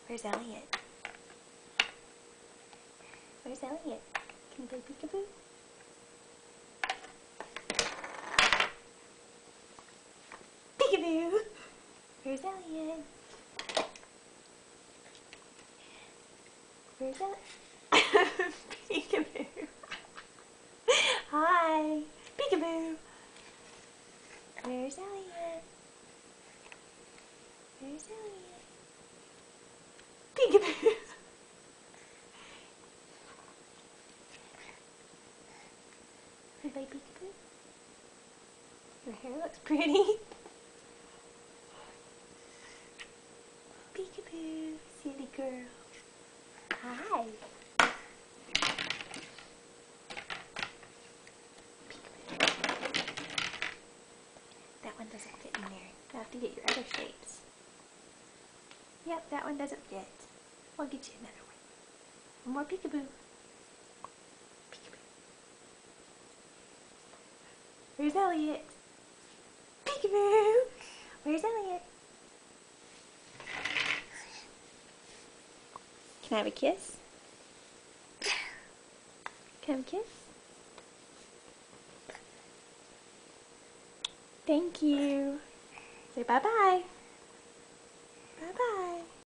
Where's Elliot? Where's Elliot? Can you play peekaboo? Peekaboo! Where's Elliot? Where's Elliot? Peekaboo! Hi! Peekaboo! Where's Elliot? Where's Elliot? Peekaboo! You play peekaboo? Your hair looks pretty. Peekaboo, silly girl. Hi. Peekaboo. That one doesn't fit in there. You have to get your other shapes. Yep, that one doesn't fit. I'll get you another one. One more peekaboo. Peekaboo. Where's Elliot? Peekaboo! Where's Elliot? Can I have a kiss? Can I have a kiss? Thank you. Say bye-bye. Bye-bye.